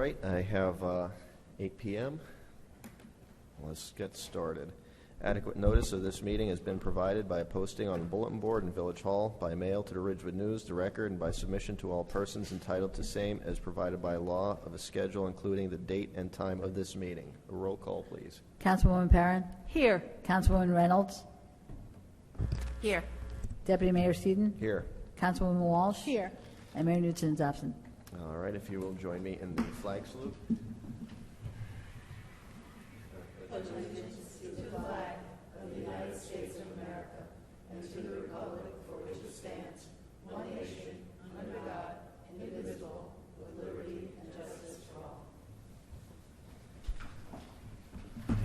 right, I have 8 p.m. Let's get started. Adequate notice of this meeting has been provided by a posting on the bulletin board in Village Hall, by mail to the Ridgewood News, the Record, and by submission to all persons entitled to same as provided by law of a schedule including the date and time of this meeting. A roll call, please. Councilwoman Perrin? Here. Councilwoman Reynolds? Here. Deputy Mayor Sedon? Here. Councilwoman Walsh? Here. And Mayor Newton is absent. All right, if you will join me in the flag salute.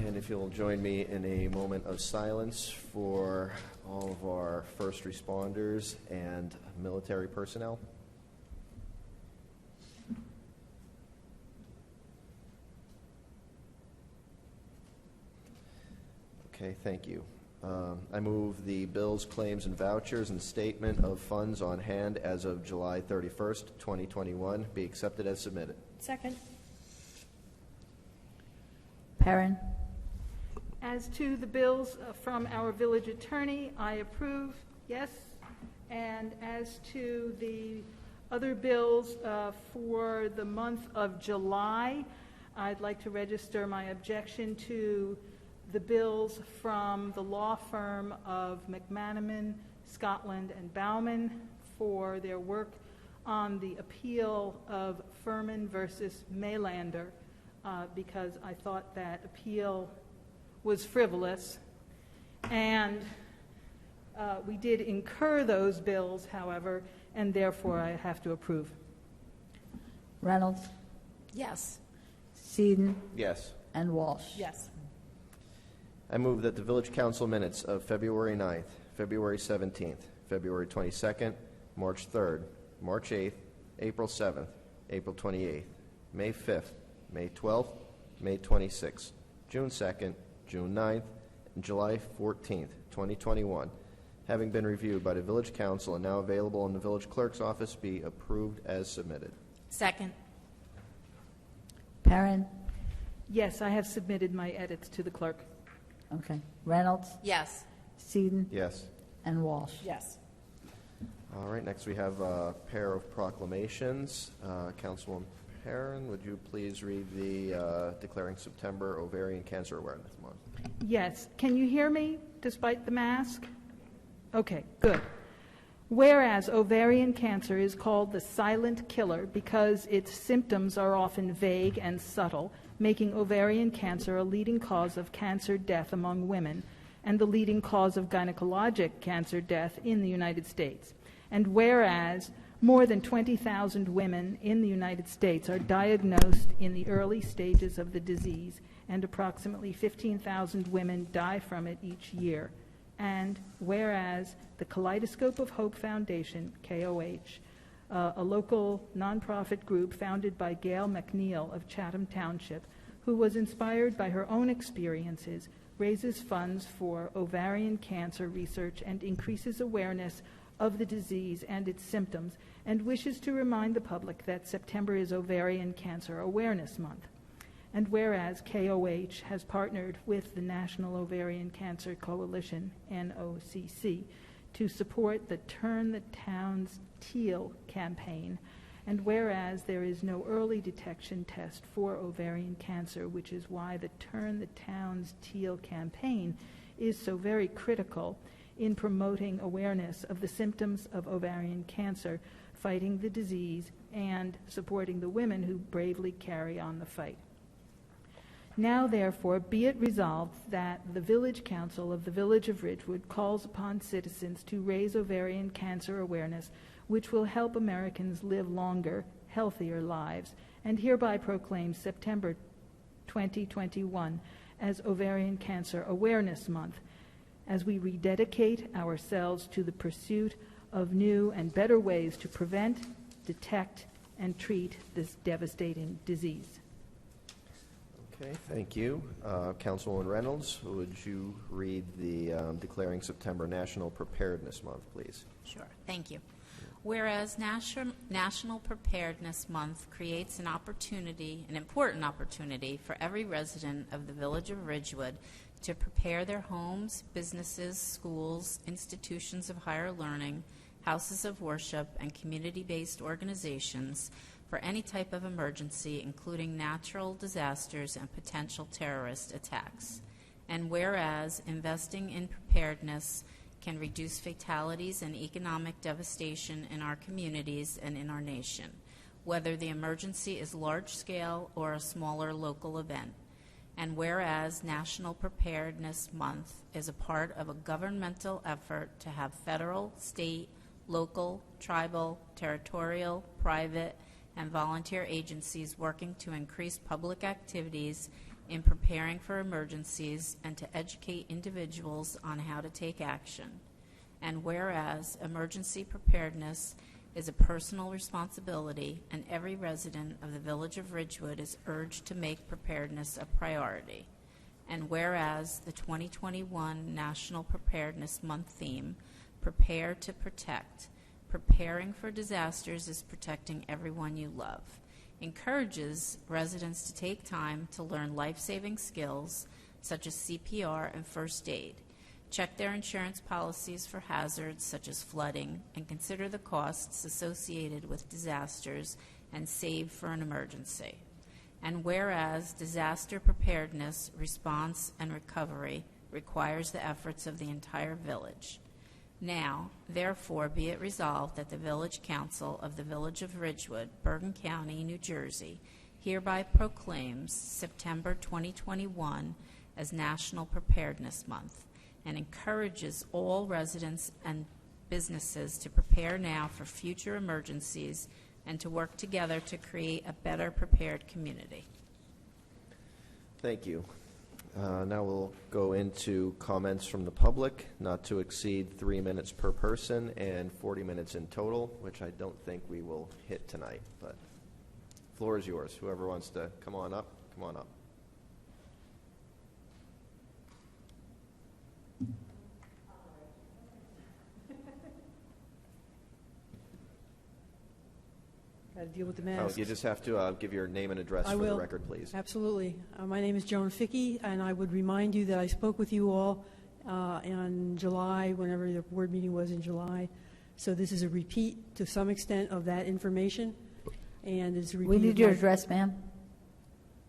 And if you'll join me in a moment of silence for all of our first responders and military personnel. Okay, thank you. I move the bills, claims, and vouchers and statement of funds on hand as of July 31st, 2021 be accepted as submitted. Second. Perrin? As to the bills from our village attorney, I approve, yes. And as to the other bills for the month of July, I'd like to register my objection to the bills from the law firm of McManaman, Scotland, and Bauman for their work on the appeal of Furman versus Mailander, because I thought that appeal was frivolous. And we did incur those bills, however, and therefore I have to approve. Reynolds? Yes. Sedon? Yes. And Walsh? Yes. I move that the Village Council minutes of February 9th, February 17th, February 22nd, March 3rd, March 8th, April 7th, April 28th, May 5th, May 12th, May 26th, June 2nd, June 9th, and July 14th, 2021, having been reviewed by the Village Council and now available in the Village Clerk's office, be approved as submitted. Second. Perrin? Yes, I have submitted my edits to the clerk. Okay. Reynolds? Yes. Sedon? Yes. And Walsh? Yes. All right, next we have a pair of proclamations. Councilwoman Perrin, would you please read the declaring September Ovarian Cancer Awareness Month? Yes. Can you hear me despite the mask? Okay, good. Whereas ovarian cancer is called the silent killer because its symptoms are often vague and subtle, making ovarian cancer a leading cause of cancer death among women and the leading cause of gynecologic cancer death in the United States. And whereas more than 20,000 women in the United States are diagnosed in the early stages of the disease, and approximately 15,000 women die from it each year. And whereas the Kaleidoscope of Hope Foundation, KOH, a local nonprofit group founded by Gail McNeil of Chatham Township, who was inspired by her own experiences, raises funds for ovarian cancer research and increases awareness of the disease and its symptoms, and wishes to remind the public that September is Ovarian Cancer Awareness Month. And whereas KOH has partnered with the National Ovarian Cancer Coalition, NOCC, to support the Turn the Towns Teal campaign, and whereas there is no early detection test for ovarian cancer, which is why the Turn the Towns Teal campaign is so very critical in promoting awareness of the symptoms of ovarian cancer, fighting the disease, and supporting the women who bravely carry on the fight. Now, therefore, be it resolved that the Village Council of the Village of Ridgewood calls upon citizens to raise ovarian cancer awareness, which will help Americans live longer, healthier lives, and hereby proclaims September 2021 as Ovarian Cancer Awareness Month, as we rededicate ourselves to the pursuit of new and better ways to prevent, detect, and treat this devastating disease. Okay, thank you. Councilwoman Reynolds, would you read the declaring September National Preparedness Month, please? Sure, thank you. Whereas National Preparedness Month creates an opportunity, an important opportunity for every resident of the Village of Ridgewood to prepare their homes, businesses, schools, institutions of higher learning, houses of worship, and community-based organizations for any type of emergency, including natural disasters and potential terrorist attacks. And whereas investing in preparedness can reduce fatalities and economic devastation in our communities and in our nation, whether the emergency is large-scale or a smaller local event. And whereas National Preparedness Month is a part of a governmental effort to have federal, state, local, tribal, territorial, private, and volunteer agencies working to increase public activities in preparing for emergencies and to educate individuals on how to take action. And whereas emergency preparedness is a personal responsibility and every resident of the Village of Ridgewood is urged to make preparedness a priority. And whereas the 2021 National Preparedness Month theme, Prepare to Protect, preparing for disasters is protecting everyone you love, encourages residents to take time to learn life-saving skills such as CPR and first aid, check their insurance policies for hazards such as flooding, and consider the costs associated with disasters and save for an emergency. And whereas disaster preparedness, response, and recovery requires the efforts of the entire village. Now, therefore, be it resolved that the Village Council of the Village of Ridgewood, Bergen County, New Jersey, hereby proclaims September 2021 as National Preparedness Month and encourages all residents and businesses to prepare now for future emergencies and to work together to create a better prepared community. Thank you. Now we'll go into comments from the public, not to exceed 3 minutes per person and 40 minutes in total, which I don't think we will hit tonight. But floor is yours. Whoever wants to come on up, come on up. Got to deal with the Oh, masks. you just have to give your name and address I for will. the record, please. Absolutely. My name is Joan Fickey, and I would remind you that I spoke with you all in July, whenever the board meeting was in July. So this is a repeat to some extent of that information, and it's a repeat. We need your of my- address, ma'am.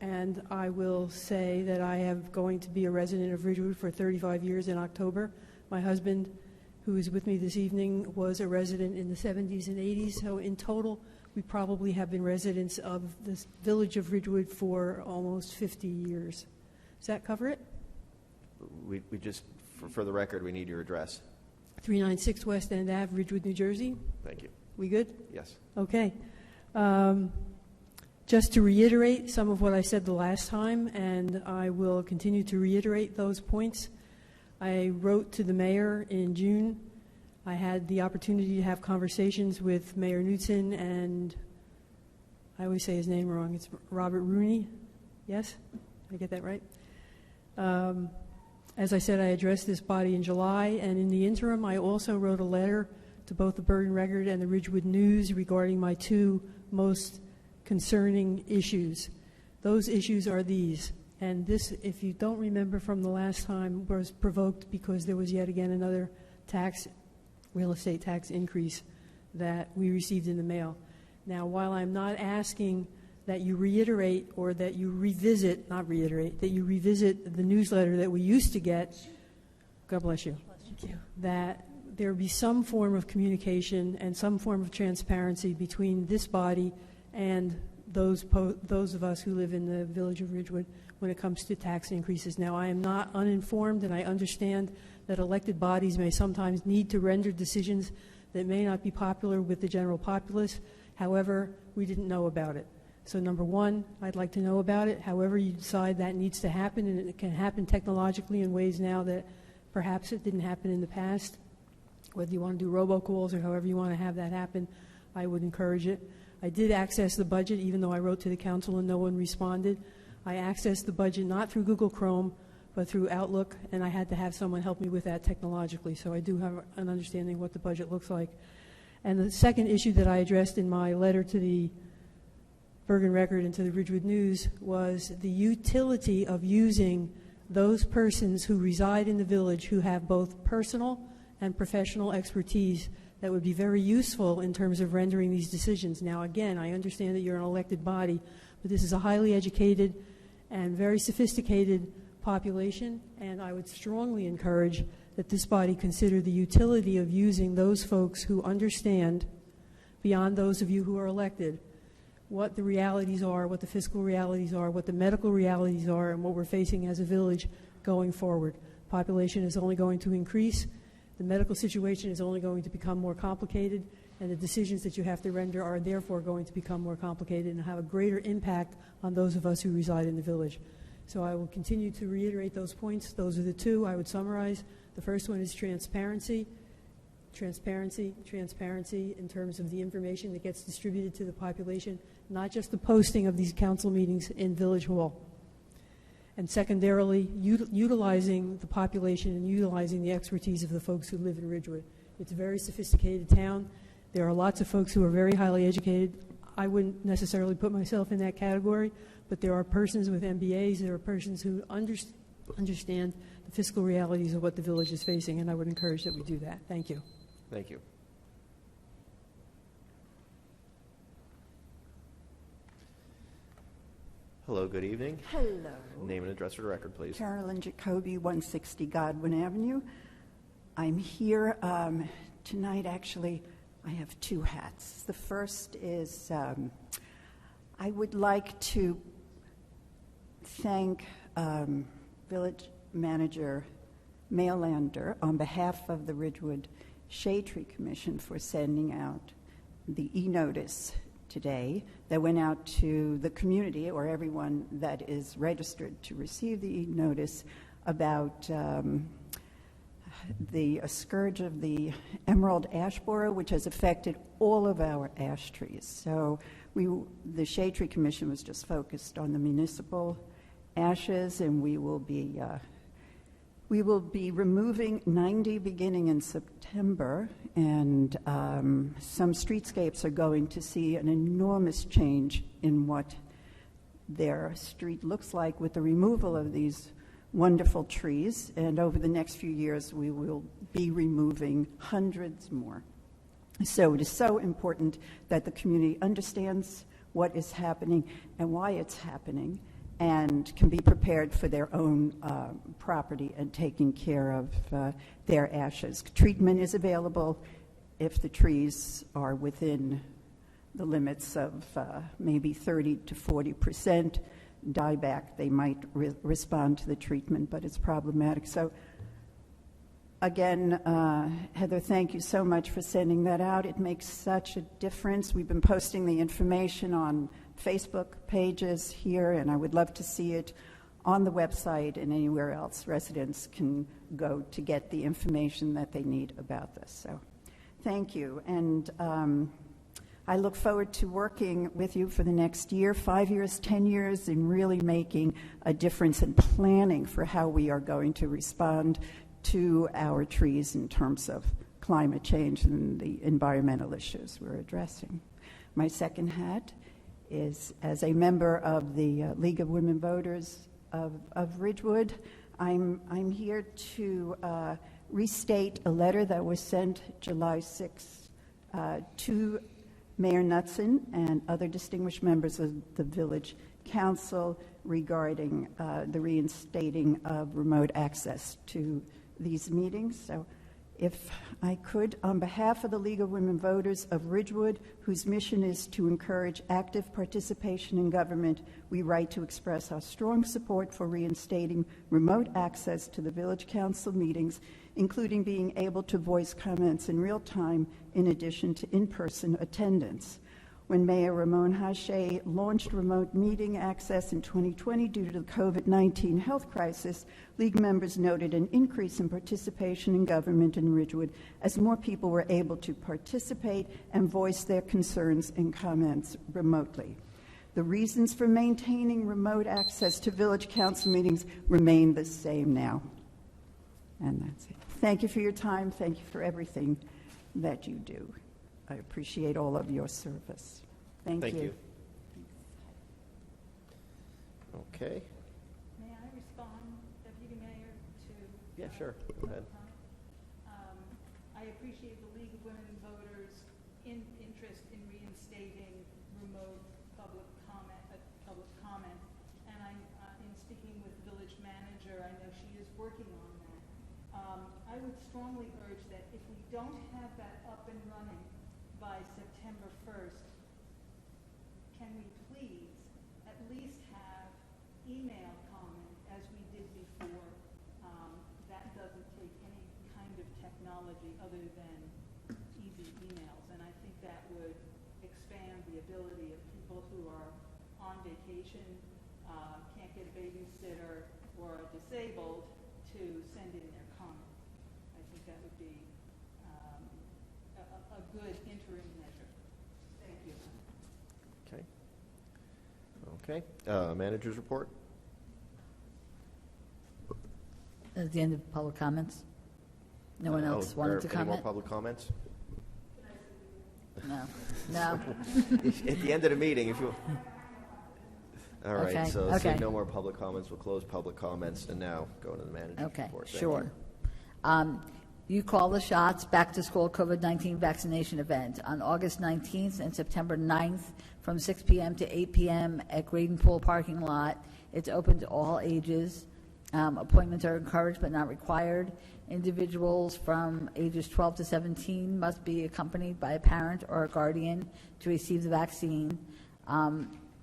And I will say that I am going to be a resident of Ridgewood for 35 years in October. My husband, who is with me this evening, was a resident in the 70s and 80s. So in total, we probably have been residents of this Village of Ridgewood for almost 50 years. Does that cover it? We just, for the record, we need your address. 396 West End Ave, Ridgewood, New Jersey. Thank you. We good? Yes. Okay. Just to reiterate some of what I said the last time, and I will continue to reiterate those points. I wrote to the mayor in June. I had the opportunity to have conversations with Mayor Knudsen and I always say his name wrong. It's Robert Rooney. Yes? Did I get that right? As I said, I addressed this body in July, and in the interim, I also wrote a letter to both the Bergen Record and the Ridgewood News regarding my two most concerning issues. Those issues are these. And this, if you don't remember from the last time, was provoked because there was yet again another real estate tax increase that we received in the mail. Now, while I'm not asking that you reiterate or that you revisit, not reiterate, that you revisit the newsletter that we used to get, God bless you, that there be some form of communication and some form of transparency between this body and those of us who live in the Village of Ridgewood when it comes to tax increases. Now, I am not uninformed, and I understand that elected bodies may sometimes need to render decisions that may not be popular with the general populace. However, we didn't know about it. So number one, I'd like to know about it. However you decide that needs to happen, and it can happen technologically in ways now that perhaps it didn't happen in the past. Whether you want to do robocalls or however you want to have that happen, I would encourage it. I did access the budget, even though I wrote to the council and no one responded. I accessed the budget not through Google Chrome, but through Outlook, and I had to have someone help me with that technologically, so I do have an understanding of what the budget looks like. And the second issue that I addressed in my letter to the Bergen Record and to the Ridgewood News was the utility of using those persons who reside in the village who have both personal and professional expertise that would be very useful in terms of rendering these decisions. Now, again, I understand that you're an elected body, but this is a highly educated and very sophisticated population, and I would strongly encourage that this body consider the utility of using those folks who understand, beyond those of you who are elected, what the realities are, what the fiscal realities are, what the medical realities are, and what we're facing as a village going forward. Population is only going to increase. The medical situation is only going to become more complicated, and the decisions that you have to render are therefore going to become more complicated and have a greater impact on those of us who reside in the village. So I will continue to reiterate those points. Those are the two I would summarize. The first one is transparency. Transparency in terms of the information that gets distributed to the population, not just the posting of these council meetings in Village Hall. And secondarily, utilizing the population and utilizing the expertise of the folks who live in Ridgewood. It's a very sophisticated town. There are lots of folks who are very highly educated. I wouldn't necessarily put myself in that category, but there are persons with MBAs, there are persons who understand the fiscal realities of what the village is facing, and I would encourage that we do that. Thank you. Thank you. Hello, good evening. Hello. Name and address for the record, please. Carolyn Jacoby, 160 Godwin Avenue. I'm here tonight, actually, I have two hats. The first is I would like to thank Village Manager Mailander on behalf of the Ridgewood Shade Tree Commission for sending out the e-notice today that went out to the community or everyone that is registered to receive the e-notice about the scourge of the emerald ash borer, which has affected all of our ash trees. So the Shade Tree Commission was just focused on the municipal ashes, and we will be removing 90 beginning in September, and some streetscapes are going to see an enormous change in what their street looks like with the removal of these wonderful trees, and over the next few years we will be removing hundreds more. So it is so important that the community understands what is happening and why it's happening, and can be prepared for their own property and taking care of their ashes. Treatment is available if the trees are within the limits of maybe 30 to 40% dieback. They might respond to the treatment, but it's problematic. So again, Heather, thank you so much for sending that out. It makes such a difference. We've been posting the information on Facebook pages here, and I would love to see it on the website and anywhere else residents can go to get the information that they need about this. So thank you. And I look forward to working with you for the next year, 5 years, 10 years, in really making a difference in planning for how we are going to respond to our trees in terms of climate change and the environmental issues we're addressing. My second hat is as a member of the League of Women Voters of Ridgewood. I'm here to restate a letter that was sent July 6th to Mayor Knutson and other distinguished members of the Village Council regarding the reinstating of remote access to these meetings. So if I could, on behalf of the League of Women Voters of Ridgewood, whose mission is to encourage active participation in government, we write to express our strong support for reinstating remote access to the Village Council meetings, including being able to voice comments in real time in addition to in-person attendance. When Mayor Ramon Hache launched remote meeting access in 2020 due to the COVID-19 health crisis, League members noted an increase in participation in government in Ridgewood as more people were able to participate and voice their concerns and comments remotely. The reasons for maintaining remote access to Village Council meetings remain the same now. And that's it. Thank you for your time. Thank you for everything that you do. I appreciate all of your service. Thank you. Thank you. Okay. May I respond, Deputy Mayor, to? Yeah, sure. Go ahead. I appreciate the League of Women Voters' interest in reinstating remote public comment. And I'm, in speaking with village manager, I know she is working on that. I would strongly urge that if we don't have that up and running by September 1st, can we please at least have email comment as we did before? That doesn't take any kind of technology other than easy emails, and I think that would expand the ability of people who are on vacation, can't get a babysitter, or are disabled to send in their comments. I think that would be a good interim measure. Thank you. Okay. Okay. Manager's report? At the end of public comments? No one else wanted to Any more comment? public comments? No. No. At the end of the meeting, if you... All right, Okay, so seeing okay. no more public comments, we'll close public comments and now go to the manager's Okay, report. Thank sure. you. You call the shots, back-to-school COVID-19 vaccination event on August 19th and September 9th from 6 p.m. to 8 p.m. at Graden Pool parking lot. It's open to all ages. Appointments are encouraged but not required. Individuals from ages 12 to 17 must be accompanied by a parent or a guardian to receive the vaccine.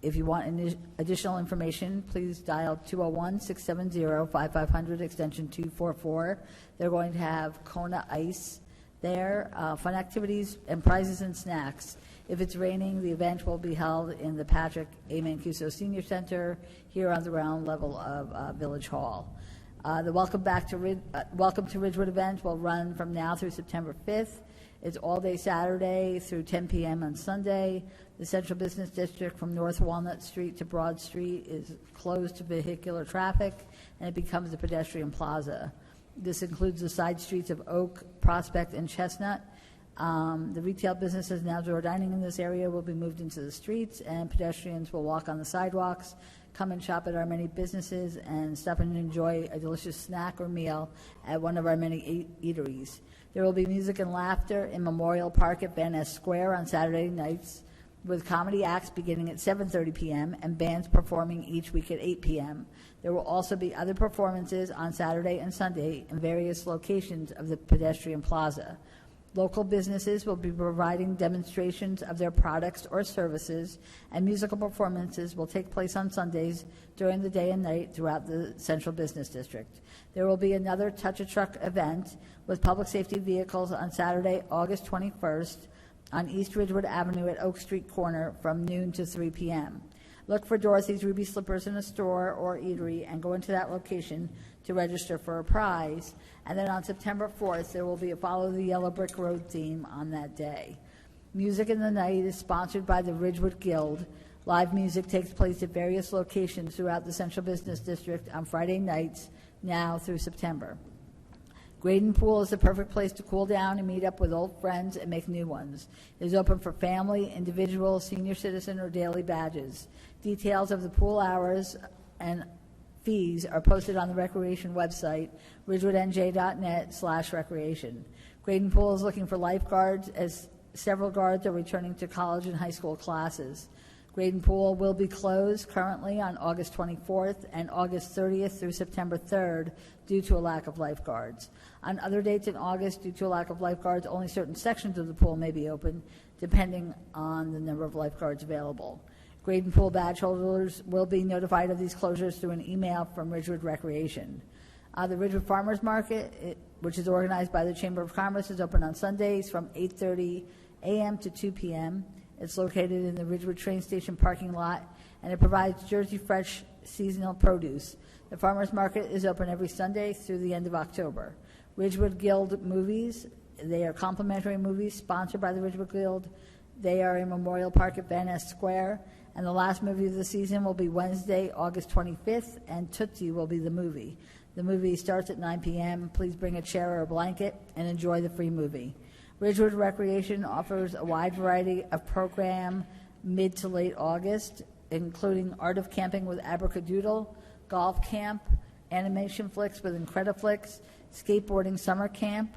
If you want additional information, please dial 201-670-5500, extension 244. They're going to have Kona Ice there, fun activities and prizes and snacks. If it's raining, the event will be held in the Patrick A. Mancuso Senior Center here on the ground level of Village Hall. The Welcome to Ridgewood event will run from now through September 5th. It's all day Saturday through 10 p.m. on Sunday. The Central Business District from North Walnut Street to Broad Street is closed to vehicular traffic, and it becomes a pedestrian plaza. This includes the side streets of Oak, Prospect, and Chestnut. The retail businesses and outdoor dining in this area will be moved into the streets, and pedestrians will walk on the sidewalks, come and shop at our many businesses, and stop and enjoy a delicious snack or meal at one of our many eateries. There will be music and laughter in Memorial Park at Van Ness Square on Saturday nights, with comedy acts beginning at 7:30 p.m. and bands performing each week at 8 p.m. There will also be other performances on Saturday and Sunday in various locations of the pedestrian plaza. Local businesses will be providing demonstrations of their products or services, and musical performances will take place on Sundays during the day and night throughout the Central Business District. There will be another Touch-a-Truck event with public safety vehicles on Saturday, August 21st on East Ridgewood Avenue at Oak Street Corner from noon to 3 p.m. Look for Dorothy's Ruby Slippers in a store or eatery and go into that location to register for a prize. And then on September 4th, there will be a Follow the Yellow Brick Road theme on that day. Music in the Night is sponsored by the Ridgewood Guild. Live music takes place at various locations throughout the Central Business District on Friday nights now through September. Graden Pool is the perfect place to cool down and meet up with old friends and make new ones. It is open for family, individual, senior citizen, or daily badges. Details of the pool hours and fees are posted on the Recreation website, ridgewoodnj.net/recreation. Graden Pool is looking for lifeguards, as several guards are returning to college and high school classes. Graden Pool will be closed currently on August 24th and August 30th through September 3rd due to a lack of lifeguards. On other dates in August, due to a lack of lifeguards, only certain sections of the pool may be open, depending on the number of lifeguards available. Graden Pool badge holders will be notified of these closures through an email from Ridgewood Recreation. The Ridgewood Farmers Market, which is organized by the Chamber of Commerce, is open on Sundays from 8:30 a.m. to 2 p.m. It's located in the Ridgewood train station parking lot, and it provides Jersey Fresh seasonal produce. The Farmers Market is open every Sunday through the end of October. Ridgewood Guild movies, they are complimentary movies sponsored by the Ridgewood Guild. They are in Memorial Park at Van Ness Square, and the last movie of the season will be Wednesday, August 25th, and Tootsie will be the movie. The movie starts at 9 p.m. Please bring a chair or a blanket and enjoy the free movie. Ridgewood Recreation offers a wide variety of program mid to late August, including Art of Camping with Abracadoodle, Golf Camp, Animation Flicks with Incrediflix, Skateboarding Summer Camp,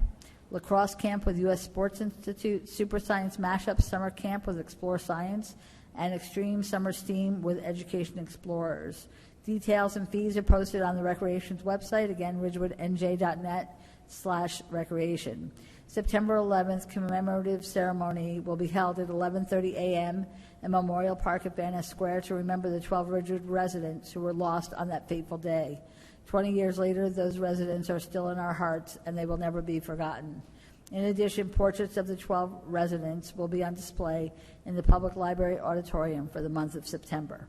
Lacrosse Camp with U.S. Sports Institute, Super Science Mashup Summer Camp with Explore Science, and Extreme Summer Steam with Education Explorers. Details and fees are posted on the Recreation's website, again, ridgewoodnj.net/recreation. September 11th commemorative ceremony will be held at 11:30 a.m. in Memorial Park at Van Ness Square to remember the 12 Ridgewood residents who were lost on that fateful day. 20 years later, those residents are still in our hearts, and they will never be forgotten. In addition, portraits of the 12 residents will be on display in the Public Library Auditorium for the month of September.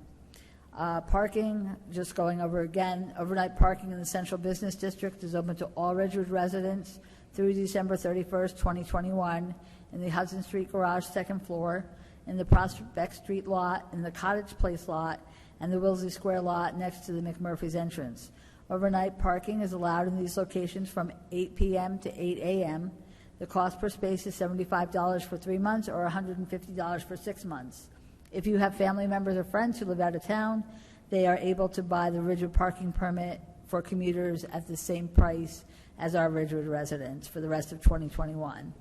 Parking, just going over again, overnight parking in the Central Business District is open to all Ridgewood residents through December 31st, 2021, in the Hudson Street Garage second floor, in the Prospect Street lot, in the Cottage Place lot, and the Wilsey Square lot next to the McMurphy's entrance. Overnight parking is allowed in these locations from 8 p.m. to 8 a.m. The cost per space is $75 for 3 months or $150 for 6 months. If you have family members or friends who live out of town, they are able to buy the Ridgewood parking permit for commuters at the same price as our Ridgewood residents for the rest of 2021.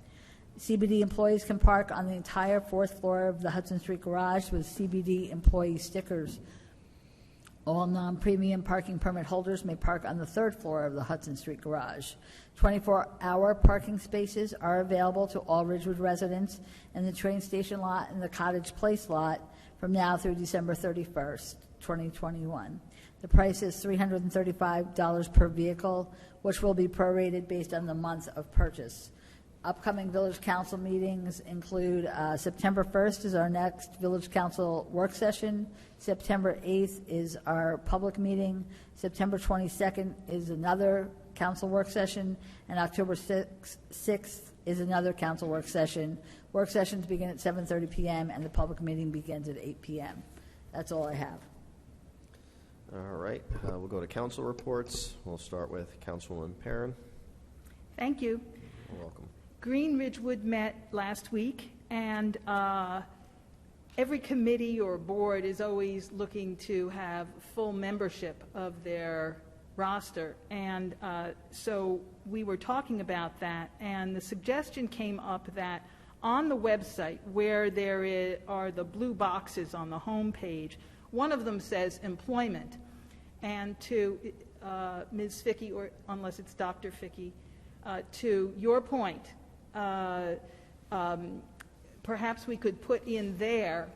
CBD employees can park on the entire 4th floor of the Hudson Street Garage with CBD employee stickers. All non-premium parking permit holders may park on the 3rd floor of the Hudson Street Garage. 24-hour parking spaces are available to all Ridgewood residents in the train station lot and the Cottage Place lot from now through December 31st, 2021. The price is $335 per vehicle, which will be prorated based on the month of purchase. Upcoming Village Council meetings include September 1st is our next Village Council work session. September 8th is our public meeting. September 22nd is another council work session. And October 6th is another council work session. Work sessions begin at 7:30 p.m. and the public meeting begins at 8 p.m. That's all I have. All right, we'll go to council reports. We'll start with Councilwoman Perrin. Thank you. You're welcome. Green Ridgewood met last week, and every committee or board is always looking to have full membership of their roster. And so we were talking about that, and the suggestion came up that on the website where there are the blue boxes on the home page, one of them says employment. And to Ms. Fickey, or unless it's Dr. Fickey, to your point, perhaps we could put in there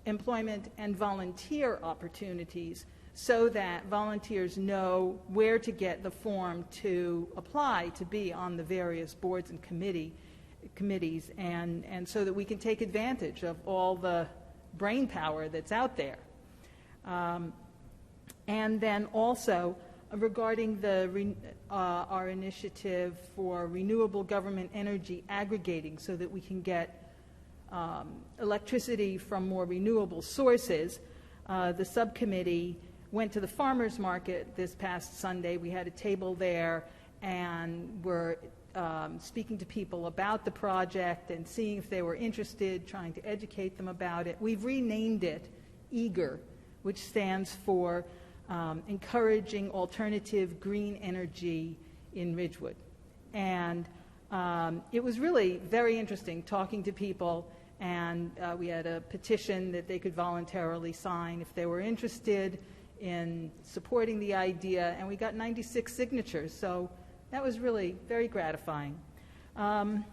employment and volunteer opportunities so that volunteers know where to get the form to apply to be on the various boards and committees, and so that we can take advantage of all the brain power that's out there. And then also, regarding our initiative for renewable government energy aggregating so that we can get electricity from more renewable sources, the subcommittee went to the farmers market this past Sunday. We had a table there, and we're speaking to people about the project and seeing if they were interested, trying to educate them about it. We've renamed it EAGER, which stands for Encouraging Alternative Green Energy in Ridgewood. And it was really very interesting talking to people, and we had a petition that they could voluntarily sign if they were interested in supporting the idea, and we got 96 signatures, so that was really very gratifying. The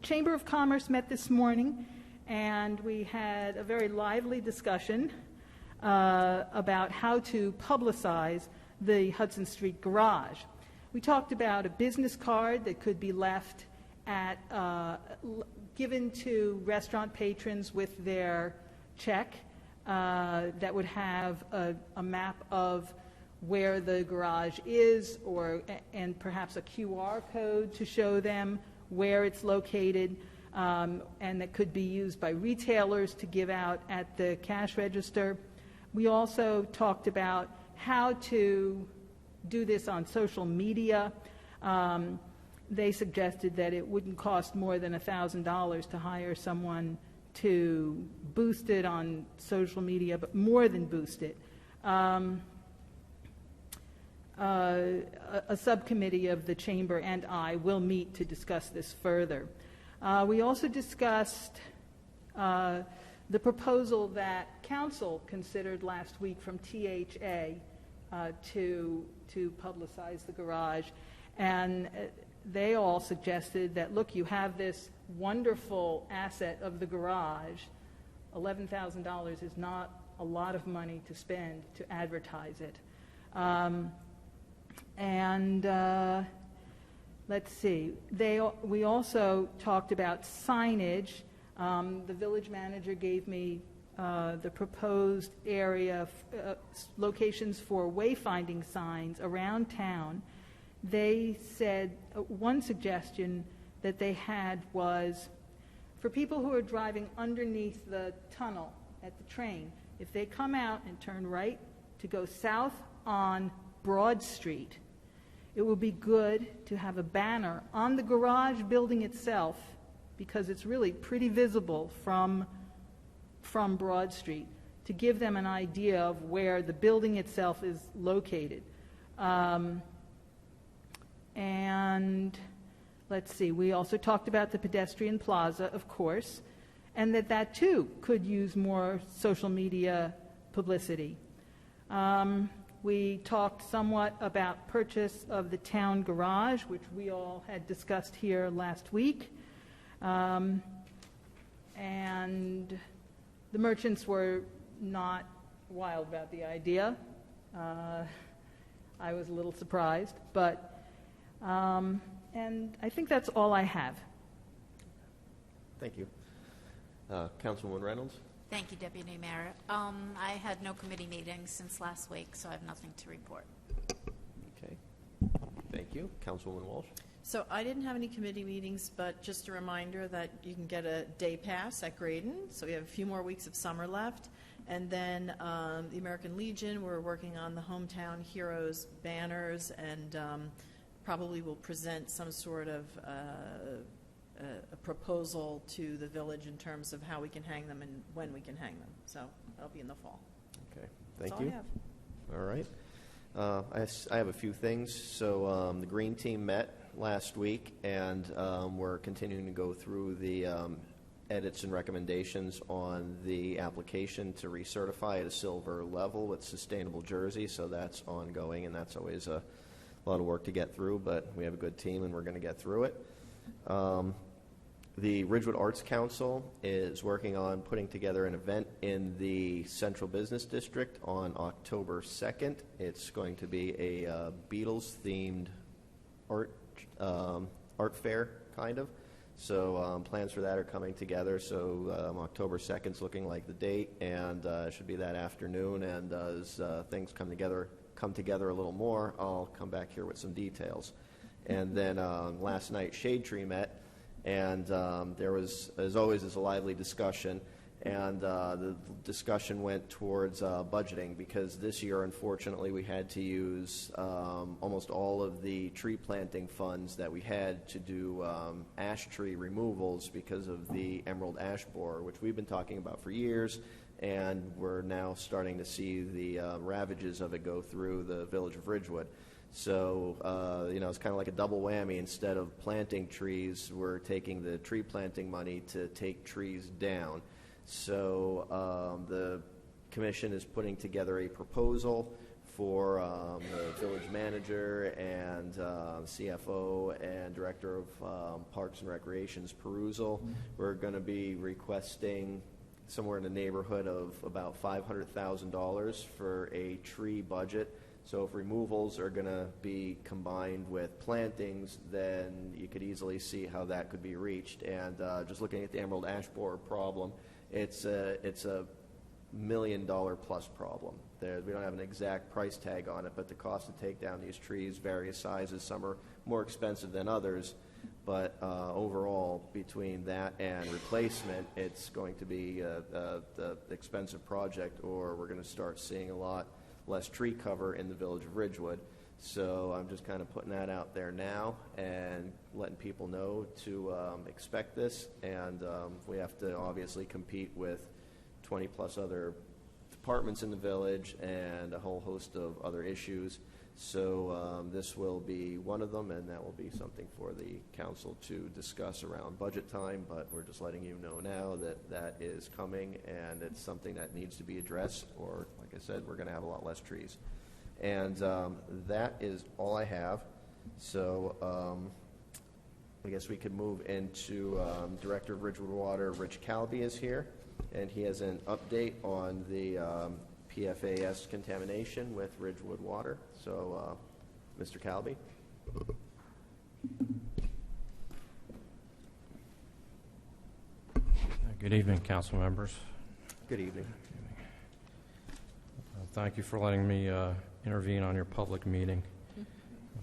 Chamber of Commerce met this morning, and we had a very lively discussion about how to publicize the Hudson Street Garage. We talked about a business card that could be left at, given to restaurant patrons with their check that would have a map of where the garage is, and perhaps a QR code to show them where it's located, and that could be used by retailers to give out at the cash register. We also talked about how to do this on social media. they suggested that it wouldn't cost more than $1,000 to hire someone to boost it on social media, but more than boost it. A subcommittee of the Chamber and I will meet to discuss this further. We also discussed the proposal that Council considered last week from THA to publicize the garage. And they all suggested that, look, you have this wonderful asset of the garage. $11,000 is not a lot of money to spend to advertise it. Let's see. We also talked about signage. The village manager gave me the proposed area, locations for wayfinding signs around town. They said one suggestion that they had was for people who are driving underneath the tunnel at the train, if they come out and turn right to go south on Broad Street, it would be good to have a banner on the garage building itself, because it's really pretty visible from Broad Street, to give them an idea of where the building itself is located. And let's see, we also talked about the pedestrian plaza, of course, and that too could use more social media publicity. We talked somewhat about purchase of the town garage, which we all had discussed here last week. And the merchants were not wild about the idea. I was a little surprised, but and I think that's all I have. Thank you. Councilwoman Reynolds? Thank you, Deputy Mayor. I had no committee meetings since last week, so I have nothing to report. Okay. Thank you. Councilwoman Walsh? So I didn't have any committee meetings, but just a reminder that you can get a day pass at Graydon. So we have a few more weeks of summer left. And then the American Legion, we're working on the Hometown Heroes banners, and probably will present some sort of a proposal to the village in terms of how we can hang them and when we can hang them. So that'll be in the fall. Okay. Thank That's you. all I have. All right. I have a few things. So the Green Team met last week, and we're continuing to go through the edits and recommendations on the application to recertify at a silver level with sustainable jersey. So that's ongoing, and that's always a lot of work to get through, but we have a good team, and we're going to get through it. The Ridgewood Arts Council is working on putting together an event in the Central Business District on October 2nd. It's going to be a Beatles-themed art fair, kind of. So plans for that are coming together. So October 2nd is looking like the date, and it should be that afternoon. And as things come together a little more, I'll come back here with some details. And then last night, Shade Tree met, and there was, as always, a lively discussion. And the discussion went towards budgeting, because this year, unfortunately, we had to use almost all of the tree planting funds that we had to do ash tree removals because of the emerald ash borer, which we've been talking about for years, and we're now starting to see the ravages of it go through the village of Ridgewood. So, it's kind of like a double whammy. Instead of planting trees, we're taking the tree planting money to take trees down. So the commission is putting together a proposal for the village manager and CFO and director of Parks and Recreation's perusal. We're going to be requesting somewhere in the neighborhood of about $500,000 for a tree budget. So if removals are going to be combined with plantings, then you could easily see how that could be reached. And just looking at the emerald ash borer problem, it's a $1 million plus problem. We don't have an exact price tag on it, but the cost to take down these trees, various sizes, some are more expensive than others. But overall, between that and replacement, it's going to be the expensive project, or we're going to start seeing a lot less tree cover in the village of Ridgewood. So I'm just kind of putting that out there now and letting people know to expect this. And we have to obviously compete with 20-plus other departments in the village and a whole host of other issues. So this will be one of them, and that will be something for the council to discuss around budget time. But we're just letting you know now that that is coming, and it's something that needs to be addressed, or, like I said, we're going to have a lot less trees. And that is all I have. So I guess we could move into Director of Ridgewood Water, Rich Calby is here, and he has an update on the PFAS contamination with Ridgewood Water. So, Mr. Calby. Good evening, council members. Good evening. Thank you for letting me intervene on your public meeting.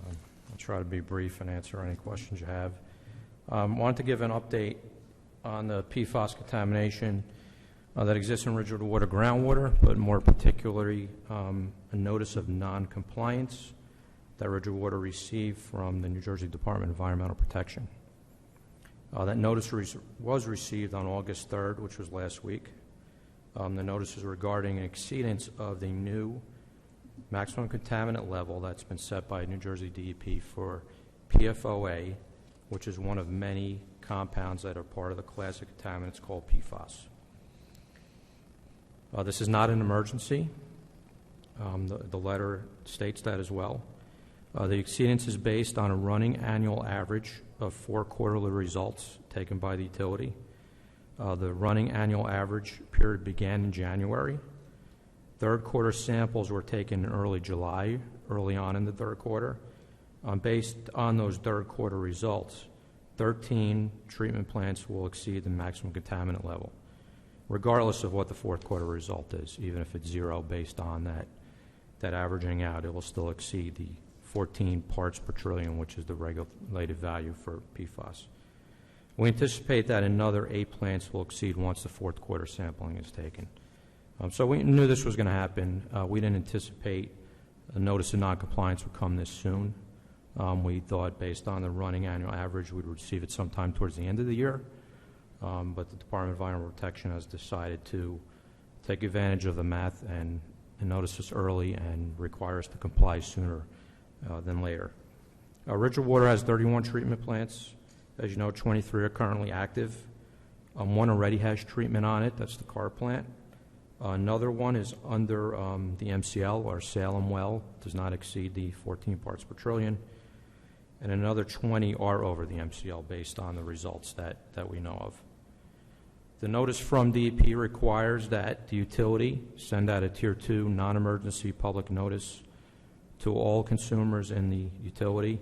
I'll try to be brief and answer any questions you have. Wanted to give an update on the PFAS contamination that exists in Ridgewood Water groundwater, but more particularly a notice of non-compliance that Ridgewood Water received from the New Jersey Department of Environmental Protection. That notice was received on August 3rd, which was last week. The notice is regarding an exceedance of the new maximum contaminant level that's been set by New Jersey DEP for PFOA, which is one of many compounds that are part of the class of contaminants called PFAS. This is not an emergency. The letter states that as well. The exceedance is based on a running annual average of 4 quarterly results taken by the utility. The running annual average period began in January. Third quarter samples were taken in early July, early on in the third quarter. Based on those third quarter results, 13 treatment plants will exceed the maximum contaminant level, regardless of what the fourth quarter result is. Even if it's 0 based on that averaging out, it will still exceed the 14 parts per trillion, which is the regulated value for PFAS. We anticipate that another 8 plants will exceed once the fourth quarter sampling is taken. So we knew this was going to happen. We didn't anticipate a notice of noncompliance would come this soon. We thought, based on the running annual average, we'd receive it sometime towards the end of the year. But the Department of Environmental Protection has decided to take advantage of the math and notice us early and require us to comply sooner than later. Ridgewood Water has 31 treatment plants. As you know, 23 are currently active. One already has treatment on it. That's the Carr plant. Another one is under the MCL, or Salem well, does not exceed the 14 parts per trillion. And another 20 are over the MCL based on the results that we know of. The notice from DEP requires that the utility send out a Tier 2 non-emergency public notice to all consumers in the utility.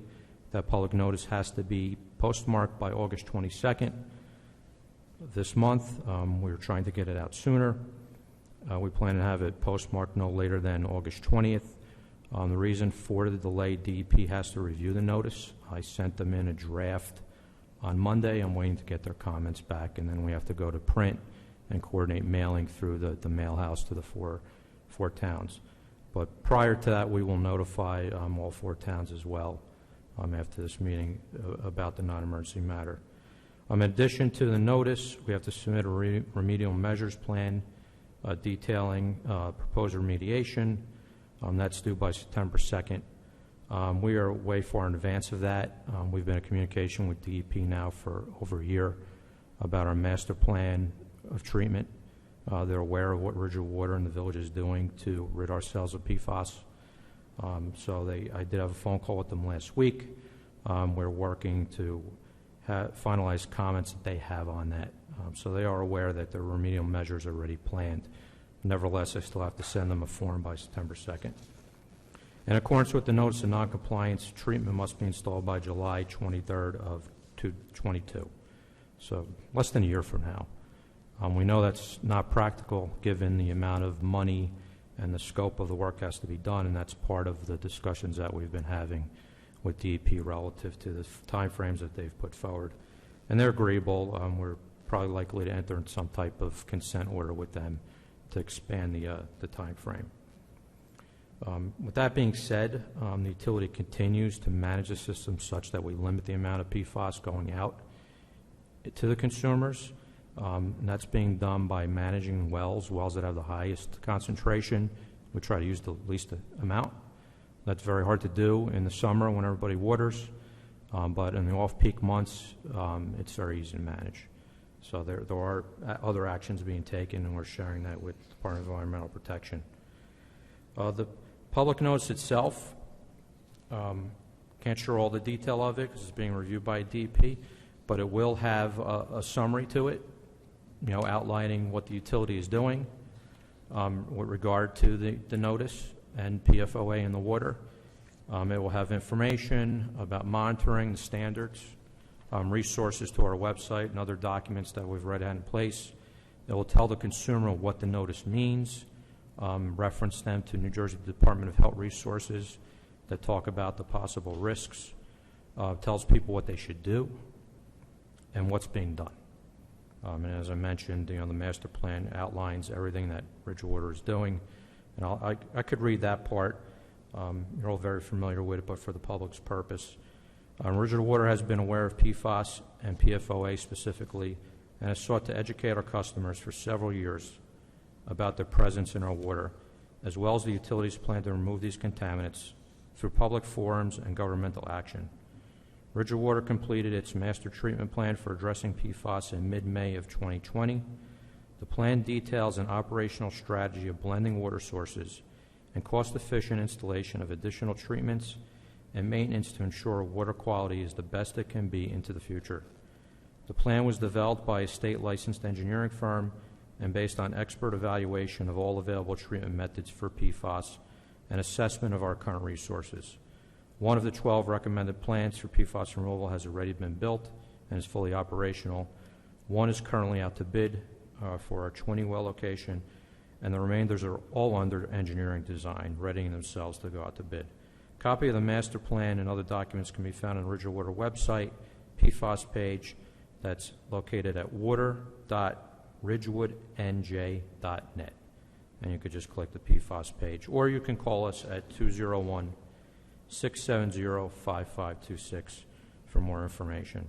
That public notice has to be postmarked by August 22nd this month. We're trying to get it out sooner. We plan to have it postmarked no later than August 20th. The reason for the delay, DEP has to review the notice. I sent them in a draft on Monday. I'm waiting to get their comments back, and then we have to go to print and coordinate mailing through the mail house to the four towns. But prior to that, we will notify all 4 towns as well after this meeting about the non-emergency matter. In addition to the notice, we have to submit a remedial measures plan detailing proposed remediation. That's due by September 2nd. We are way far in advance of that. We've been in communication with DEP now for over a year about our master plan of treatment. They're aware of what Ridgewood Water and the village is doing to rid ourselves of PFAS. I did have a phone call with them last week. We're working to finalize comments that they have on that. So they are aware that the remedial measures are already planned. Nevertheless, I still have to send them a form by September 2nd. In accordance with the notice of noncompliance, treatment must be installed by July 23rd of 2022. So less than a year from now. We know that's not practical given the amount of money and the scope of the work has to be done, and that's part of the discussions that we've been having with DEP relative to the timeframes that they've put forward. And they're agreeable. We're probably likely to enter in some type of consent order with them to expand the time frame. With that being said, the utility continues to manage the system such that we limit the amount of PFAS going out to the consumers. And that's being done by managing wells that have the highest concentration. We try to use the least amount. That's very hard to do in the summer when everybody waters, but in the off-peak months, it's very easy to manage. So there are other actions being taken, and we're sharing that with the Department of Environmental Protection. The public notice itself, can't share all the detail of it because it's being reviewed by DEP, but it will have a summary to it, outlining what the utility is doing with regard to the notice and PFOA in the water. It will have information about monitoring the standards, resources to our website and other documents that we've read in place. It will tell the consumer what the notice means, reference them to New Jersey Department of Health resources that talk about the possible risks, tells people what they should do and what's being done. And as I mentioned, the master plan outlines everything that Ridgewood is doing. And I could read that part. You're all very familiar with it, but for the public's purpose. Ridgewood has been aware of PFAS and PFOA specifically, and has sought to educate our customers for several years about their presence in our water, as well as the utilities' plan to remove these contaminants through public forums and governmental action. Ridgewood completed its master treatment plan for addressing PFAS in mid-May of 2020. The plan details an operational strategy of blending water sources and cost-efficient installation of additional treatments and maintenance to ensure water quality is the best it can be into the future. The plan was developed by a state-licensed engineering firm and based on expert evaluation of all available treatment methods for PFAS and assessment of our current resources. One of the 12 recommended plants for PFAS removal has already been built and is fully operational. One is currently out to bid for our 20-well location, and the remainders are all under engineering design, readying themselves to go out to bid. A copy of the master plan and other documents can be found on Ridgewood website, PFAS page, that's located at water.ridgewoodnj.net. And you could just click the PFAS page, or you can call us at 201-670-5526 for more information.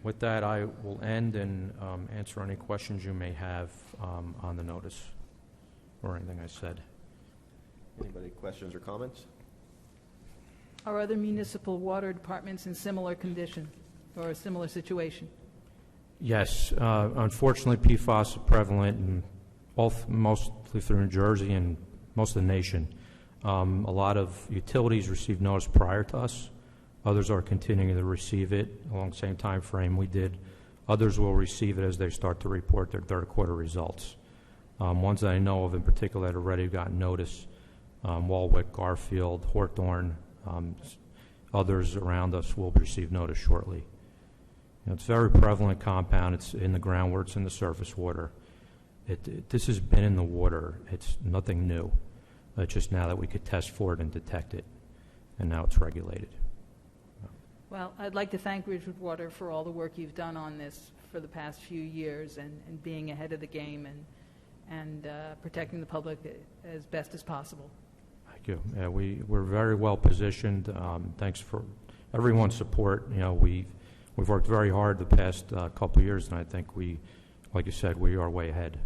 With that, I will end and answer any questions you may have on the notice or anything I said. Anybody questions or comments? Are other municipal water departments in similar condition or a similar situation? Yes. Unfortunately, PFAS are prevalent in mostly through New Jersey and most of the nation. A lot of utilities received notice prior to us. Others are continuing to receive it along the same time frame we did. Others will receive it as they start to report their third quarter results. Ones that I know of in particular that already got notice, Walwick, Garfield, Hawthorne, others around us will receive notice shortly. It's a very prevalent compound. It's in the groundwater. It's in the surface water. This has been in the water. It's nothing new. It's just now that we could test for it and detect it, and now it's regulated. Well, I'd like to thank Ridgewood Water for all the work you've done on this for the past few years and being ahead of the game and protecting the public as best as possible. Thank you. Yeah, we're very well positioned. Thanks for everyone's support. We've worked very hard the past couple of years, and I think like you said, we are way ahead.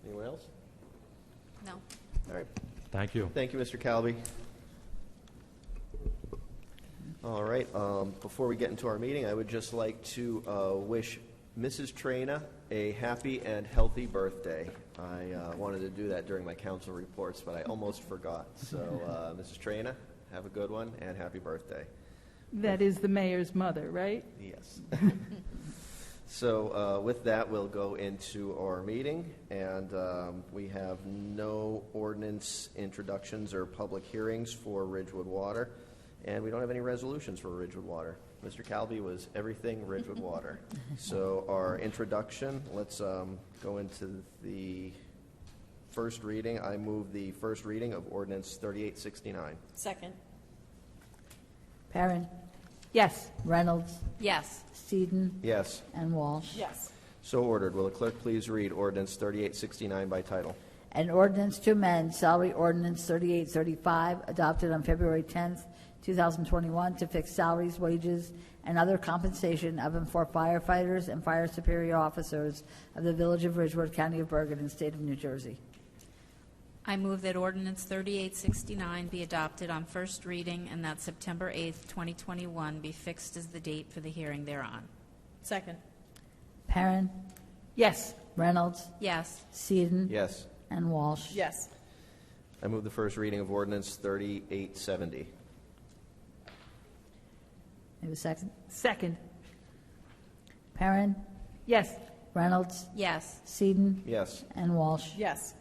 Anyone else? No. All right. Thank you. Thank you, Mr. Calby. All right. Before we get into our meeting, I would just like to wish Mrs. Traina a happy and healthy birthday. I wanted to do that during my council reports, but I almost forgot. So, Mrs. Traina, have a good one and happy birthday. That is the mayor's mother, right? Yes. So with that, we'll go into our meeting, and we have no ordinance introductions or public hearings for Ridgewood Water, and we don't have any resolutions for Ridgewood Water. Mr. Calby was everything Ridgewood Water. So our introduction, let's go into the first reading. I move the first reading of Ordinance 3869. Second. Perrin, Yes. Reynolds, Yes. Sedon, Yes. and Walsh. Yes. So ordered. Will the clerk please read ordinance 3869 by title? An ordinance to amend salary ordinance 3835, adopted on February 10th, 2021, to fix salaries, wages, and other compensation of and for firefighters and fire superior officers of the Village of Ridgewood, County of Bergen, and State of New Jersey. I move that ordinance 3869 be adopted on first reading and that September 8th, 2021 be fixed as the date for the hearing thereon. Second. Perrin, Yes. Reynolds, Yes. Sedon, Yes. and Walsh. Yes. I move the first reading of ordinance 3870. Have a second? Second. Perrin, Yes. Reynolds, Yes. Sedon, Yes. and Walsh. Yes.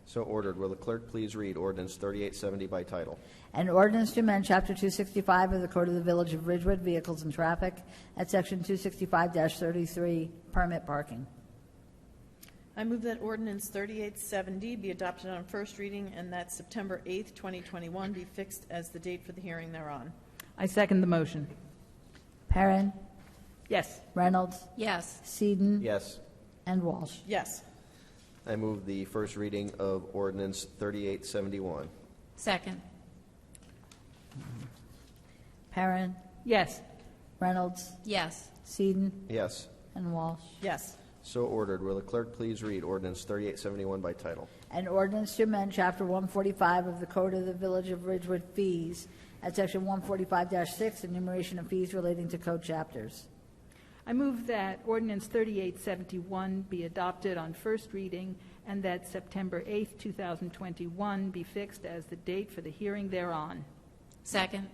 So ordered. Will the clerk please read ordinance 3870 by title? An ordinance to amend Chapter 265 of the Code of the Village of Ridgewood, Vehicles and Traffic, at Section 265-33, Permit Parking. I move that ordinance 3870 be adopted on first reading and that September 8th, 2021 be fixed as the date for the hearing thereon. I second the motion. Perrin, Yes. Reynolds, Yes. Sedon, Yes. and Walsh. Yes. I move the first reading of ordinance 3871. Second. Perrin, Yes. Reynolds, Yes. Sedon, Yes. and Walsh. Yes. So ordered. Will the clerk please read ordinance 3871 by title? An ordinance to amend Chapter 145 of the Code of the Village of Ridgewood, Fees, at Section 145-6, enumeration of fees relating to code chapters. I move that ordinance 3871 be adopted on first reading and that September 8th, 2021 be fixed as the date for the hearing thereon. Second.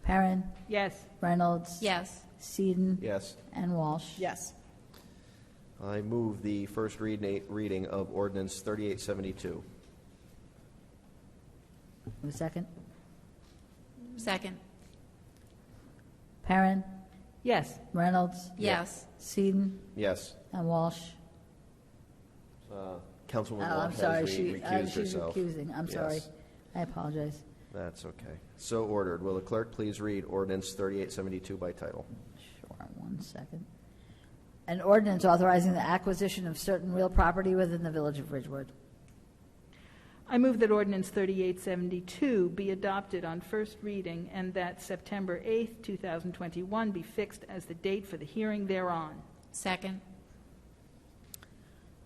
Perrin, Yes. Reynolds, Yes. Sedon, Yes. and Walsh. Yes. I move the first reading of ordinance 3872. Have a second? Second. Perrin, Yes. Reynolds, Yes. Sedon, Yes. and Walsh. Councilwoman Oh, I'm Walsh sorry, has recused she's herself. recusing. I'm Yes. sorry. I apologize. That's okay. So ordered. Will the clerk please read ordinance 3872 by title? Sure, 1 second. An ordinance authorizing the acquisition of certain real property within the Village of Ridgewood. I move that ordinance 3872 be adopted on first reading and that September 8th, 2021 be fixed as the date for the hearing thereon. Second.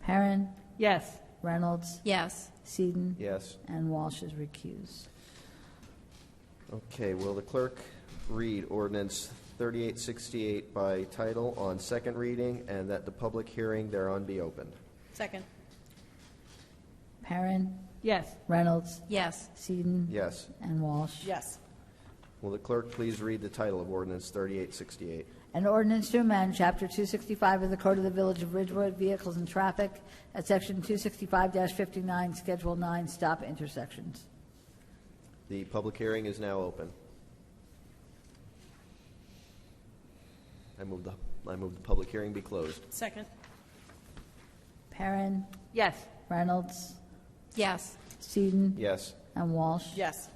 Perrin, Yes. Reynolds, Yes. Sedon, Yes. and Walsh is recused. Okay, will the clerk read ordinance 3868 by title on second reading and that the public hearing thereon be opened? Second. Perrin, Yes. Reynolds, Yes. Sedon, Yes. and Walsh. Yes. Will the clerk please read the title of ordinance 3868? An ordinance to amend Chapter 265 of the Code of the Village of Ridgewood, Vehicles and Traffic, at Section 265-59, Schedule 9, Stop Intersections. The public hearing is now open. I move the public hearing be closed. Second. Perrin, Yes. Reynolds, Yes. Sedon, Yes. and Walsh. Yes.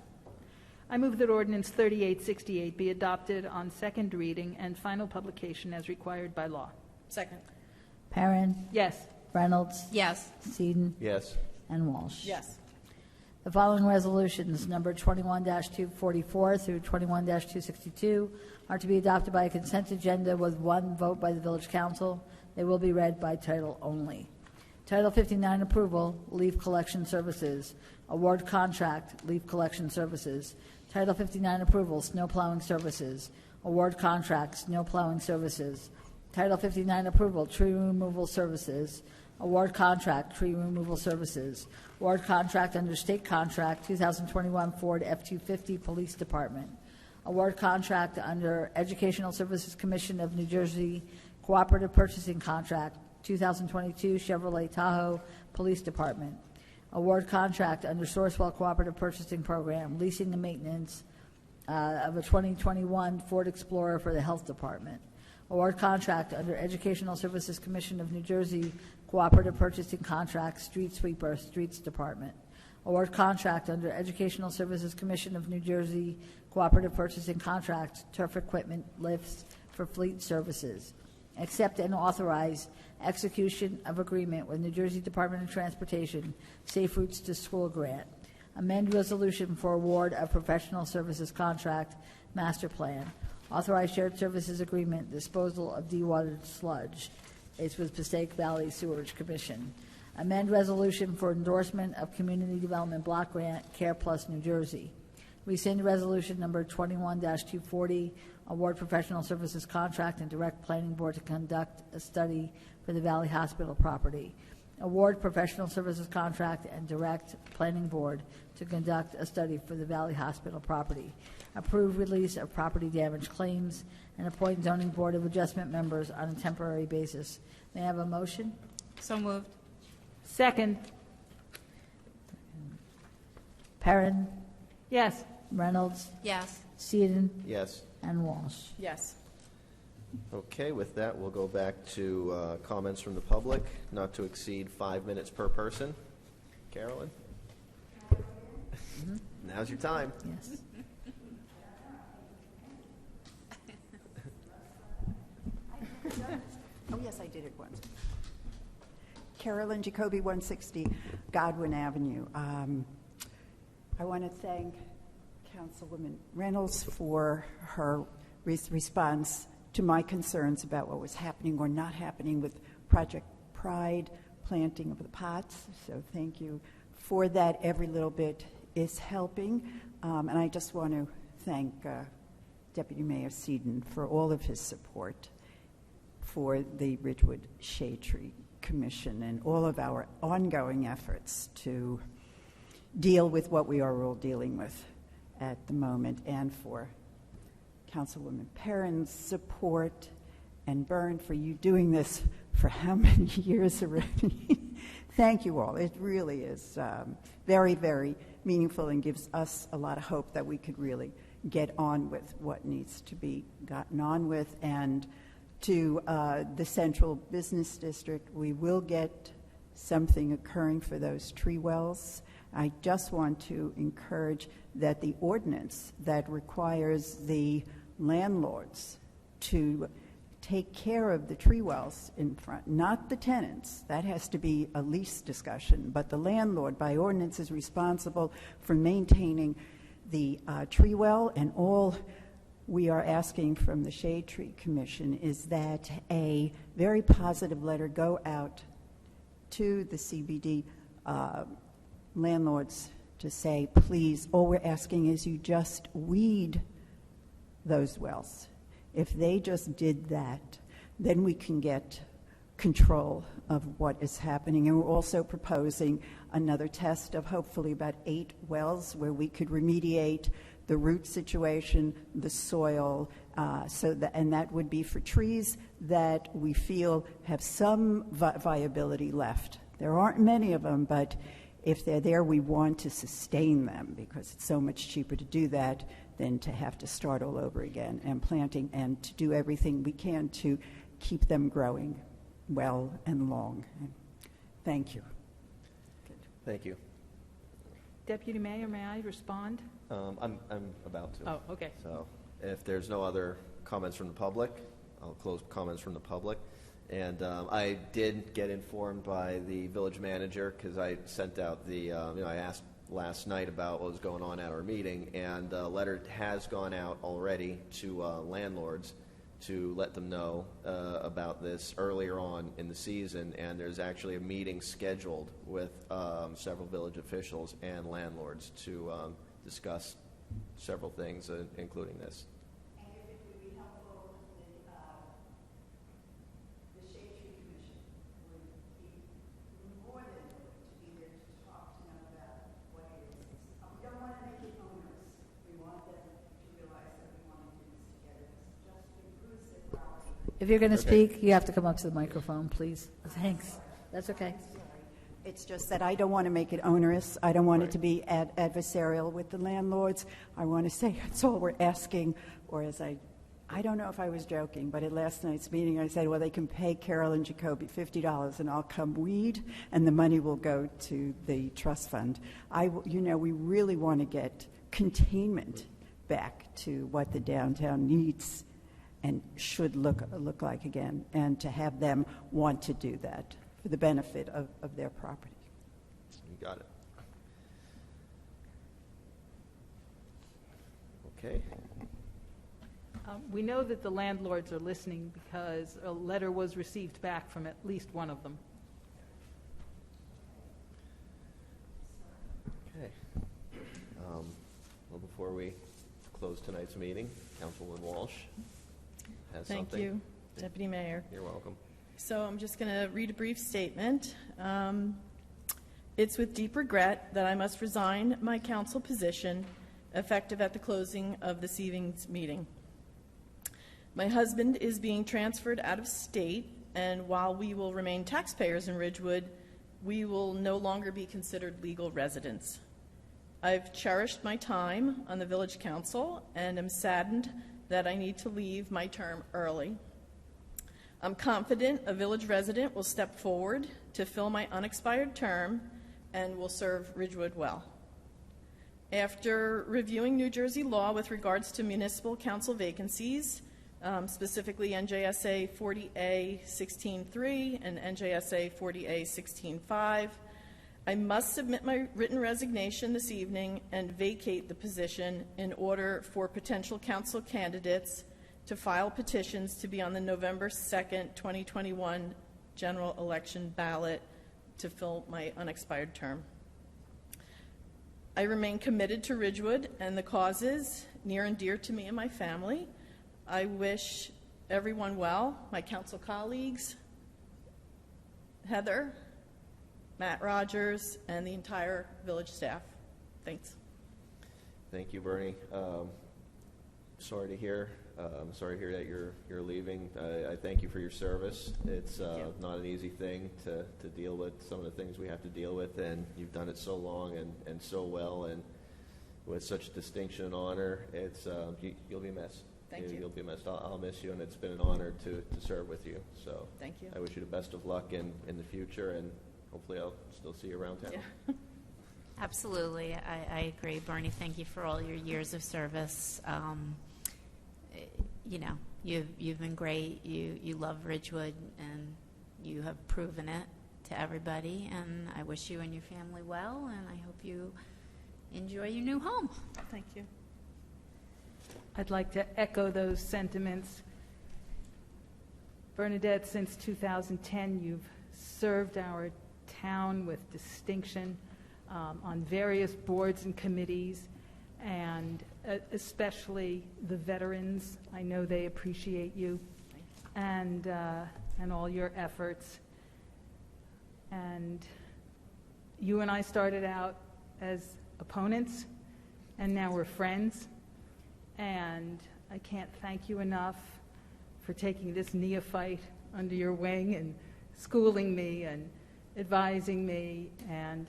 I move that ordinance 3868 be adopted on second reading and final publication as required by law. Second. Perrin, Yes. Reynolds, Yes. Sedon, Yes. and Walsh. Yes. The following resolutions, number 21-244 through 21-262, are to be adopted by a consent agenda with one vote by the Village Council. They will be read by title only. Title 59 approval, leaf collection services. Award contract, leaf collection services. Title 59 approval, snow plowing services. Award contract, snow plowing services. Title 59 approval, tree removal services. Award contract, tree removal services. Award contract under state contract, 2021 Ford F-250 Police Department. Award contract under Educational Services Commission of New Jersey Cooperative Purchasing Contract, 2022 Chevrolet Tahoe Police Department. Award contract under Sourcewell Cooperative Purchasing Program, leasing and maintenance of a 2021 Ford Explorer for the Health Department. Award contract under Educational Services Commission of New Jersey Cooperative Purchasing Contract, Street Sweeper, Streets Department. Award contract under Educational Services Commission of New Jersey Cooperative Purchasing Contract, Turf Equipment Lifts for Fleet Services. accept and authorize execution of agreement with New Jersey Department of Transportation Safe Routes to School grant, amend resolution for award of professional services contract master plan, authorize shared services agreement, disposal of dewatered sludge. It's with Passaic Valley Sewerage Commission. Amend resolution for endorsement of community development block grant, Care Plus New Jersey. Rescind resolution number 21-240, award professional services contract and direct planning board to conduct a study for the Valley Hospital property. Award professional services contract and direct planning board to conduct a study for the Valley Hospital property. Approve release of property damage claims and appoint zoning board of adjustment members on a temporary basis. May I have a motion? So moved. Second. Perrin, Yes. Reynolds, Yes. Sedon, Yes. and Walsh. Yes. Okay, with that, we'll go back to comments from the public, not to exceed 5 minutes per person. Carolyn? Now's your time. Yes. Oh, yes, I did it once. Carolyn Jacoby, 160 Godwin Avenue. I want to thank Councilwoman Reynolds for her response to my concerns about what was happening or not happening with Project Pride, planting of the pots. So thank you for that. Every little bit is helping. And I just want to thank Deputy Mayor Sedon for all of his support for the Ridgewood Shade Tree Commission and all of our ongoing efforts to deal with what we are all dealing with at the moment, and for Councilwoman Perrin's support, and Bern, for you doing this for how many years already. Thank you all. It really is very, very meaningful and gives us a lot of hope that we could really get on with what needs to be gotten on with. And to the Central Business District, we will get something occurring for those tree wells. I just want to encourage that the ordinance that requires the landlords to take care of the tree wells in front, not the tenants, that has to be a lease discussion, but the landlord by ordinance is responsible for maintaining the tree well. And all we are asking from the Shade Tree Commission is that a very positive letter go out to the CBD landlords to say, please, all we're asking is you just weed those wells. If they just did that, then we can get control of what is happening. And we're also proposing another test of hopefully about 8 wells where we could remediate the root situation, the soil, and that would be for trees that we feel have some viability left. There aren't many of them, but if they're there, we want to sustain them because it's so much cheaper to do that than to have to start all over again and planting, and to do everything we can to keep them growing well and long. Thank you. Thank you. Deputy Mayor, may I respond? I'm about to. Oh, okay. So if there's no other comments from the public, I'll close comments from the public. And I did get informed by the village manager because I sent out the, I asked last night about what was going on at our meeting, and a letter has gone out already to landlords to let them know about this earlier on in the season, and there's actually a meeting scheduled with several village officials and landlords to discuss several things, including this. And if it would be helpful, the Shade Tree Commission would be more than willing to be there to talk to them about what it is. We don't want to make it onerous. We want them to realize that we want to do this together. This just improves their quality. If you're going to Okay. speak, you have to come up to the microphone, please. Thanks. That's okay. It's just that I don't want to make it onerous. I don't want it to be adversarial with the landlords. I want to say that's all we're asking. Or as I don't know if I was joking, but at last night's meeting I said, well, they can pay Carolyn Jacoby $50 and I'll come weed, and the money will go to the trust fund. We really want to get containment back to what the downtown needs and should look like again, and to have them want to do that for the benefit of their property. You got it. Okay. We know that the landlords are listening because a letter was received back from at least one of them. Okay. Well, before we close tonight's meeting, Councilwoman Walsh has something. Thank you, Deputy Mayor. You're welcome. So I'm just going to read a brief statement. It's with deep regret that I must resign my council position effective at the closing of this evening's meeting. My husband is being transferred out of state, and while we will remain taxpayers in Ridgewood, we will no longer be considered legal residents. I've cherished my time on the village council and am saddened that I need to leave my term early. I'm confident a village resident will step forward to fill my unexpired term and will serve Ridgewood well. After reviewing New Jersey law with regards to municipal council vacancies, specifically NJSA 40A 16.3 and NJSA 40A 16.5, I must submit my written resignation this evening and vacate the position in order for potential council candidates to file petitions to be on the November 2nd, 2021 general election ballot to fill my unexpired term. I remain committed to Ridgewood and the causes near and dear to me and my family. I wish everyone well, my council colleagues, Heather, Matt Rogers, and the entire village staff. Thanks. Thank you, Bernie. Sorry to hear. Sorry to hear that you're leaving. I thank you for your service. It's not an easy thing to deal with some of the things we have to deal with, and you've done it so long and so well, and with such distinction and honor. It's you'll be missed. Thank you. You'll be missed. I'll miss you, and it's been an honor to serve with you. So Thank you. I wish you the best of luck in the future, and hopefully I'll still see you around town. Yeah. Absolutely. I agree. Bernie, thank you for all your years of service. You know, you've been great. You love Ridgewood, and you have proven it to everybody. And I wish you and your family well, and I hope you enjoy your new home. Thank you. I'd like to echo those sentiments. Bernadette, since 2010, you've served our town with distinction on various boards and committees, and especially the veterans. I know they appreciate you and all your efforts. And you and I started out as opponents, and now we're friends. And I can't thank you enough for taking this neophyte under your wing and schooling me and advising me, and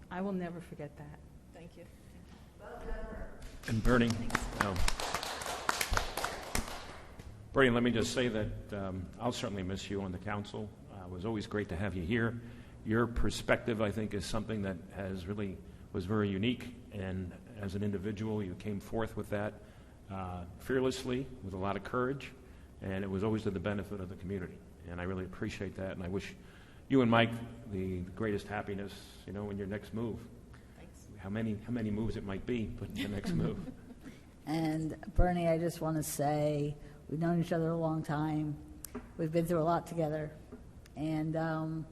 I will never forget that. Thank you. And Bernie, Bernie, let me just say that I'll certainly miss you on the council. It was always great to have you here. Your perspective, I think, is something that was very unique, and as an individual, you came forth with that fearlessly, with a lot of courage, and it was always to the benefit of the community. And I really appreciate that, and I wish you and Mike the greatest happiness, in your next move. Thanks. How many moves it might be, but the next move. And Bernie, I just want to say we've known each other a long time. We've been through a lot together. And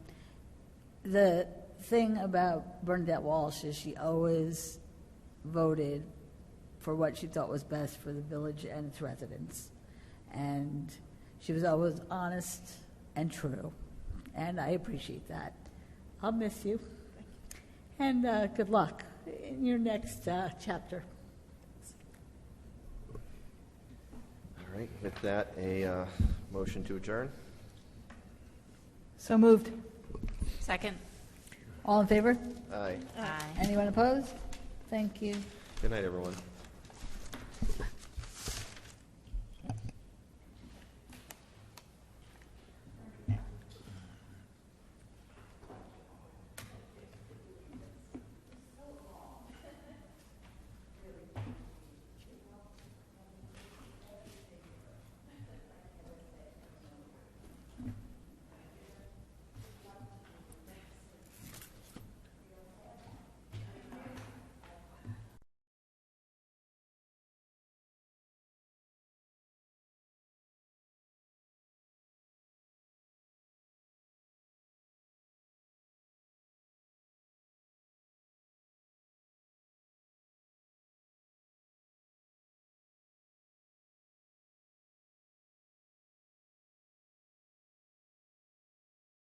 the thing about Bernadette Walsh is she always voted for what she thought was best for the village and its residents. And she was always honest and true. And I appreciate that. I'll miss you. And good luck in your next chapter. All right. With that, a motion to adjourn. So moved. Second. All in favor? Aye. Aye. Anyone opposed? Thank you. Good night, everyone.